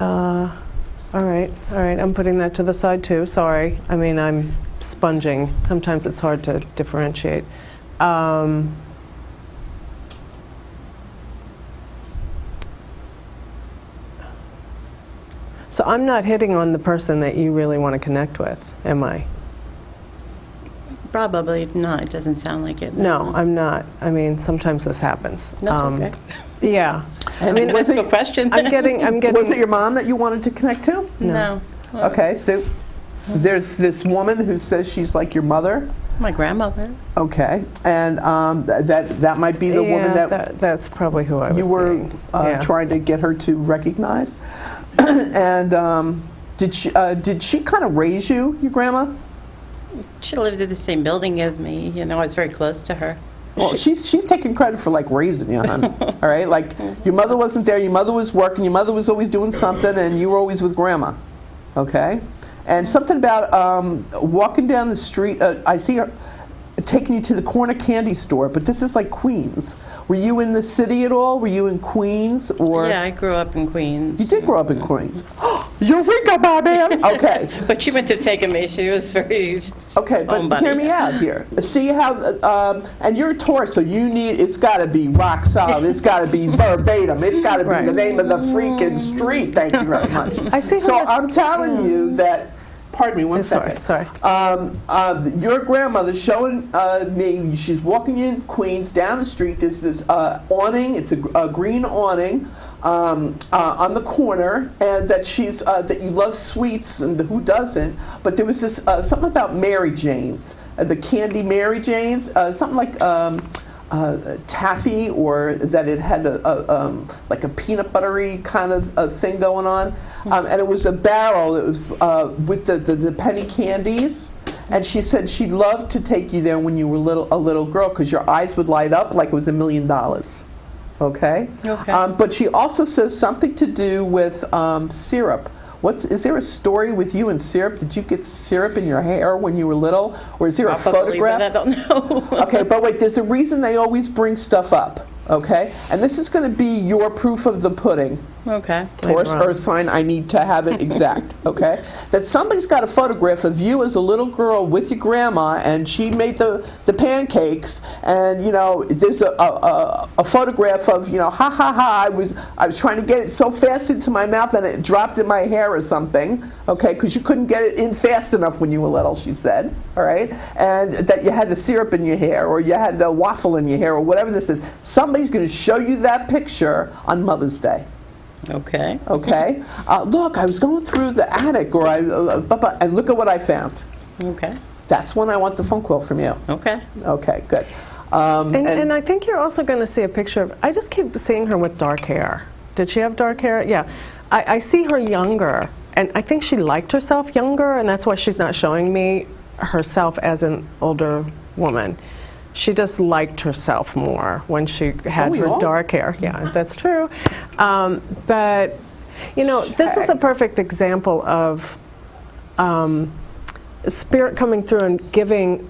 All right, I'm putting that to the side too, sorry. I mean, I'm sponging. Sometimes it's hard to differentiate. So I'm not hitting on the person that you really want to connect with, am I? Probably not. It doesn't sound like it. No, I'm not. I mean, sometimes this happens. No, okay. Yeah. I mean, what's the question? I'm getting. Was it your mom that you wanted to connect to? No. Okay, so there's this woman who says she's like your mother. My grandmother. Okay, and that might be the woman that's probably who I was you were trying to get her to recognize. And did she kind of raise you, your grandma? She lived in the same building as me. You know, I was very close to her. Well, she's taking credit for like raising you, hon. All right, like your mother wasn't there, your mother was working, your mother was always doing something, and you were always with grandma. Okay, and something about walking down the street. I see her taking you to the corner candy store, but this is like Queens. Were you in the city at all? Were you in Queens or? Yeah, I grew up in Queens. You did grow up in Queens. Eureka, my man! Okay. But she wouldn't have taken me. She was very okay, but hear me out here. See how, and you're a Taurus, so you need, it's got to be rock solid. It's got to be verbatim. It's got to be the name of the freaking street. Thank you very much. I see. So I'm telling you that. Pardon me one second. Sorry. Your grandmother's showing me, she's walking in Queens down the street. There's this awning, it's a green awning on the corner, and that that you love sweets, and who doesn't? But there was this something about Mary Jane's, the candy Mary Jane's, something like taffy, or that it had like a peanut buttery kind of thing going on, and it was a barrel that was with the penny candies, and she said she'd love to take you there when you were a little girl because your eyes would light up like it was $1 million. Okay. But she also says something to do with syrup. Is there a story with you and syrup? Did you get syrup in your hair when you were little? Or is there a photograph? But I don't know. Okay, but wait, there's a reason they always bring stuff up, okay? And this is going to be your proof of the pudding. Okay. Taurus Earth sign, I need to have it exact, okay? That somebody's got a photograph of you as a little girl with your grandma, and she made the pancakes, and you know there's a photograph of, you know, ha ha ha, I was trying to get it so fast into my mouth and it dropped in my hair or something, okay? Because you couldn't get it in fast enough when you were little, she said, all right? And that you had the syrup in your hair, or you had the waffle in your hair, or whatever this is. Somebody's going to show you that picture on Mother's Day. Okay. Okay. Look, I was going through the attic, and look at what I found. Okay. That's when I want the phone call from you. Okay. Okay, good. And I think you're also going to see a picture of, I just keep seeing her with dark hair. Did she have dark hair? Yeah. I see her younger, and I think she liked herself younger, and that's why she's not showing me herself as an older woman. She just liked herself more when she had her dark hair. Yeah, that's true. But, you know, this is a perfect example of spirit coming through and giving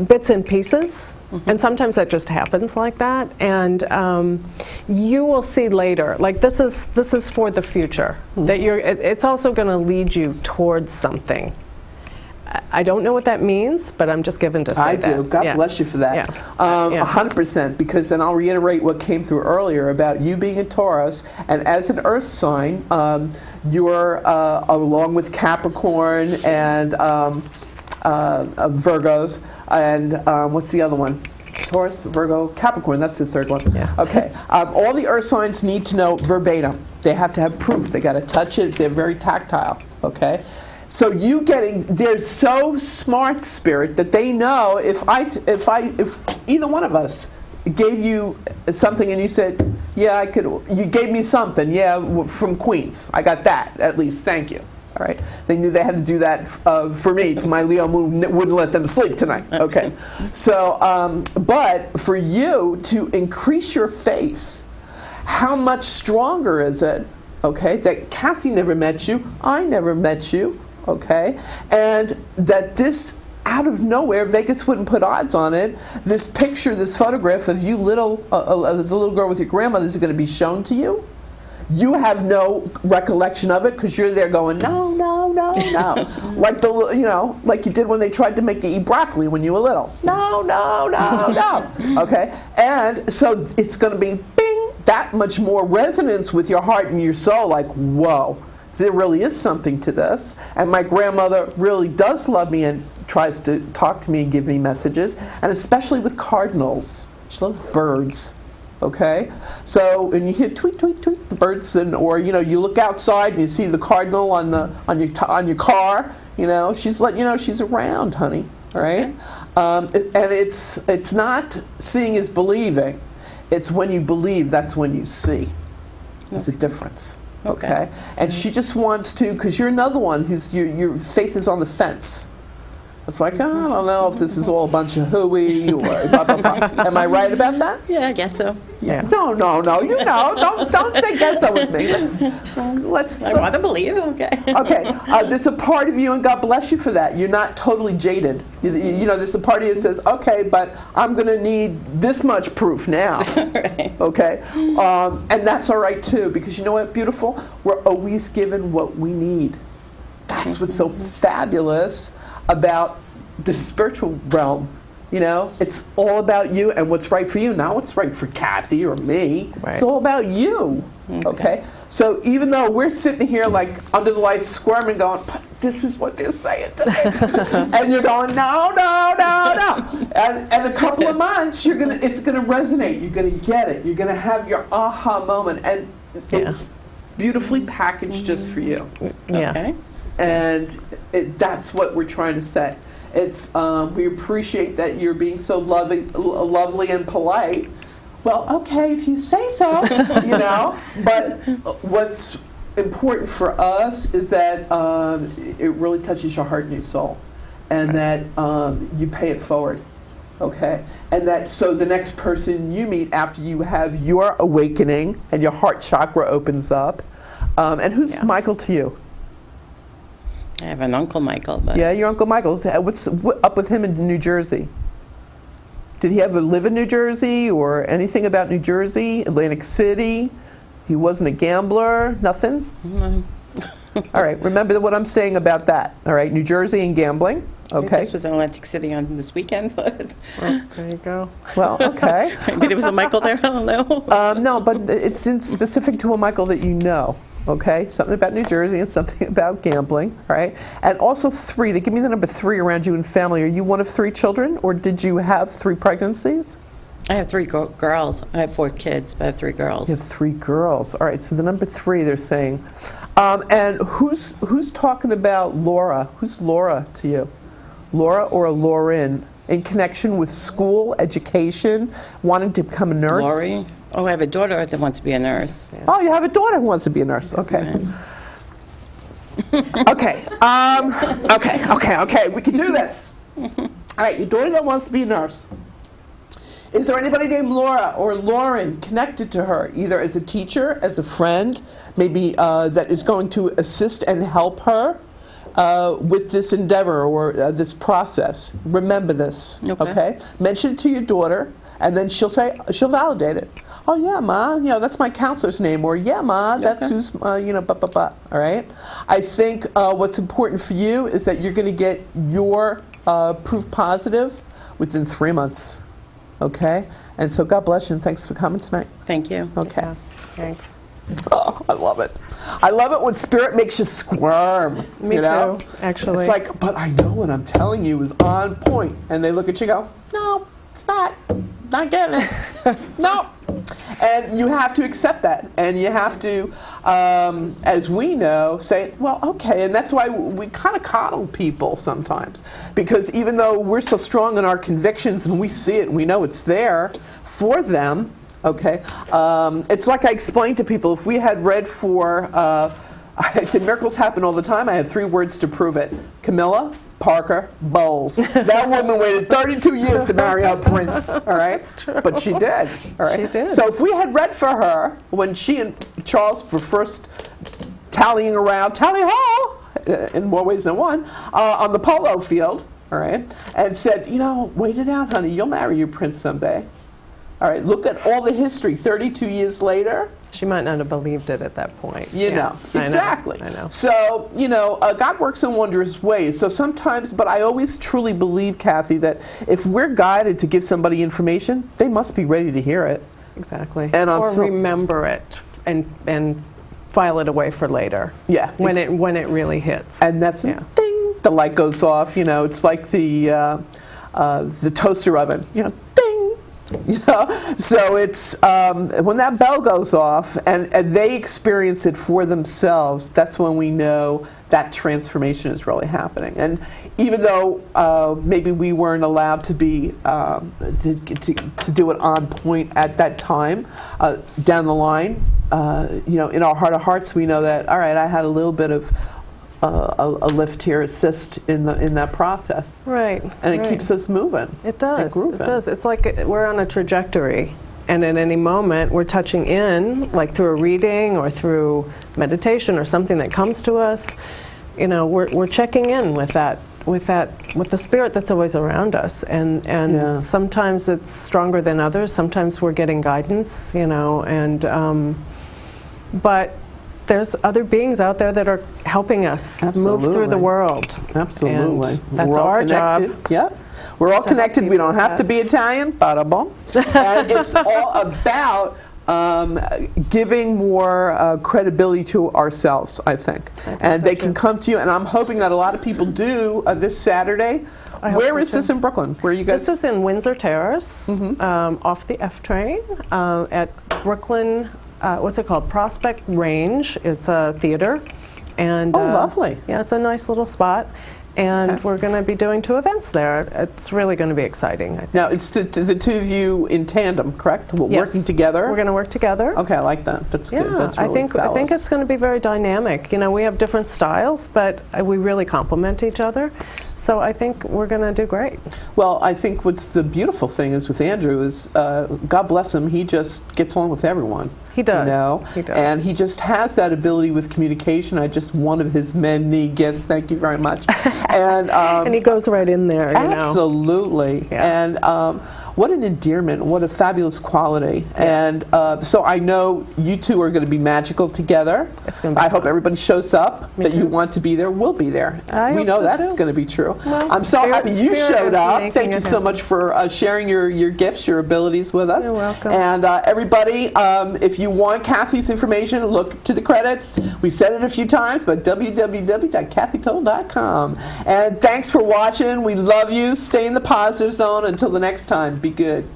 bits and pieces. And sometimes that just happens like that. And you will see later, like this is for the future, that it's also going to lead you towards something. I don't know what that means, but I'm just given to say I that. do. God bless you for that. 100%, because then I'll reiterate what came through earlier about you being a Taurus, and as an Earth sign, you're along with Capricorn and Virgos, and what's the other one? Taurus, Virgo, Capricorn, that's the third one. Yeah. Okay. All the Earth signs need to know verbatim. They have to have proof. They got to touch it. They're very tactile. Okay. So they're so smart, Spirit, that they know if either one of us gave you something and you said, yeah, I could, you gave me something, yeah, from Queens. I got that, at least, thank you. All right. They knew they had to do that for me. My Leo moon wouldn't let them sleep tonight. Okay. So, but for you to increase your faith, how much stronger is it, okay, that Cathy never met you, I never met you, okay, and that this, out of nowhere, Vegas wouldn't put odds on it, this picture, this photograph of you as a little girl with your grandmother is going to be shown to you. You have no recollection of it because you're there going, no, no, no, no. Like you did when they tried to make you eat broccoli when you were little. No, no, no, no. Okay? And so it's going to be, bing, that much more resonance with your heart and your soul, like, whoa, there really is something to this. And my grandmother really does love me and tries to talk to me and give me messages, and especially with cardinals. She loves birds. Okay, so and you hear tweet, tweet, tweet the birds, or you look outside and you see the cardinal on your car. She's letting you know she's around, honey. All right, and it's not seeing is believing. It's when you believe, that's when you see. There's a difference. Okay, and she just wants to, because you're another one who's your faith is on the fence. It's like, oh, I don't know if this is all a bunch of hooey or blah, blah, blah. Am I right about that? Yeah, I guess so. Yeah. No. Don't say guess so with me. Let's I want to believe. Okay. Okay. There's a part of you, and God bless you for that. You're not totally jaded. There's a part of you that says, okay, but I'm going to need this much proof now. Right. Okay. And that's all right too, because you know what, beautiful? We're always given what we need. That's what's so fabulous about the spiritual realm. It's all about you and what's right for you, not what's right for Cathy or me. Right. It's all about you. Okay? So even though we're sitting here like under the lights squirming going, but this is what they're saying to me. And you're going, no, no, no, no. And a couple of months, it's gonna resonate. You're gonna get it. You're gonna have your aha moment. And it's beautifully packaged just for you. Yeah. Okay? And that's what we're trying to say. It's we appreciate that you're being so lovely and polite. Well, okay, if you say so, But what's important for us is that it really touches your heart and your soul, and that you pay it forward. Okay, and that so the next person you meet after you have your awakening and your heart chakra opens up, and who's Michael to you? I have an Uncle Michael. But yeah, your Uncle Michael. What's up with him in New Jersey? Did he ever live in New Jersey or anything about New Jersey, Atlantic City? He wasn't a gambler? Nothing? All right, remember what I'm saying about that. All right, New Jersey and gambling. Okay. This was in Atlantic City on this weekend, but there you go. Well, okay. Maybe there was a Michael there. I don't know. No, but it's specific to a Michael that you know. Okay, something about New Jersey and something about gambling, all right? And also 3, they give me the number 3 around you in family. Are you one of 3 children, or did you have 3 pregnancies? I have 3 girls. I have 4 kids, but I have 3 girls. You have 3 girls. All right, so the number 3 they're saying. And who's talking about Laura? Who's Laura to you? Laura or Lauren? In connection with school, education, wanting to become a nurse? Lori? Oh, I have a daughter that wants to be a nurse. Yeah. Oh, you have a daughter who wants to be a nurse. Okay. Okay. Okay. We can do this. All right, your daughter that wants to be a nurse. Is there anybody named Laura or Lauren connected to her, either as a teacher, as a friend, maybe that is going to assist and help her with this endeavor or this process? Remember this, okay? Mention it to your daughter, and then she'll validate it. Oh yeah, Ma, that's my counselor's name, or yeah, Ma, that's who's, blah, blah, blah, all right? I think what's important for you is that you're going to get your proof positive within 3 months, okay? And so God bless you, and thanks for coming tonight. Thank you. Okay. Yeah, thanks. Oh, I love it. I love it when spirit makes you squirm. Me too, actually. It's like, but I know what I'm telling you is on point. And they look at you and go, no, it's not. Not getting it. No. And you have to accept that. And you have to, as we know, say, well, okay. And that's why we kind of coddle people sometimes. Because even though we're so strong in our convictions and we see it and we know it's there for them, okay, it's like I explained to people, if we had read for, I said miracles happen all the time, I had 3 words to prove it. Camilla Parker Bowles. That woman waited 32 years to marry our prince, all right? That's true. But she did, all right? She did. So if we had read for her when she and Charles were first tallying around, tally-ho, in more ways than one, on the polo field, all right, and said, wait it out, honey, you'll marry your prince someday. All right, look at all the history 32 years later. She might not have believed it at that point. You know, exactly. I know. So, you know, God works in wondrous ways. So sometimes, but I always truly believe, Cathy, that if we're guided to give somebody information, they must be ready to hear it. Exactly. And or remember it and file it away for later. Yeah. When it really hits. And that's ding, the light goes off. You know, it's like the toaster oven. You know, ding. You know, so it's when that bell goes off and they experience it for themselves, that's when we know that transformation is really happening. And even though maybe we weren't allowed to be to do it on point at that time, down the line, you know, in our heart of hearts, we know that, all right, I had a little bit of a lift here, assist in that process. Right. And it keeps us moving. It does. And grooving. It does. It's like we're on a trajectory, and at any moment we're touching in, like through a reading or through meditation or something that comes to us. You know, we're checking in with the spirit that's always around us, and sometimes it's stronger than others. Sometimes we're getting guidance, you know, and but there's other beings out there that are helping us move through the world. Absolutely. And that's our job. Yep. We're all connected. We don't have to be Italian. Bada boom. And it's all about giving more credibility to ourselves, I think. And they can come to you, and I'm hoping that a lot of people do this Saturday. Where is this in Brooklyn? Where are you guys? This is in Windsor Terrace, off the F train at Brooklyn. What's it called? Prospect Range. It's a theater. And lovely. Yeah, it's a nice little spot. And we're going to be doing 2 events there. It's really going to be exciting. I think. Now, it's the 2 of you in tandem, correct? Well, yes. Working together? We're going to work together. Okay, I like that. That's good. That's really I think it's going to be very dynamic. You know, we have different styles, but we really complement each other. So I think we're going to do great. Well, I think what's the beautiful thing is with Andrew is, God bless him, he just gets on with everyone. He does. You know? He does. And he just has that ability with communication. One of his many gifts. Thank you very much. And he goes right in there. You absolutely. know? Yeah. And what an endearment. What a fabulous quality. Yes. And so I know you two are going to be magical together. It's going to be I hope everybody shows up that you want to be there. Will be there. We know that's going to be true. Well, I'm so happy you showed up. Thank you so much for sharing your gifts, your abilities with us. You're welcome. And everybody, if you want Cathy's information, look to the credits. We've said it a few times, but www.cathytoll.com. And thanks for watching. We love you. Stay in the positive zone. Until the next time, be good.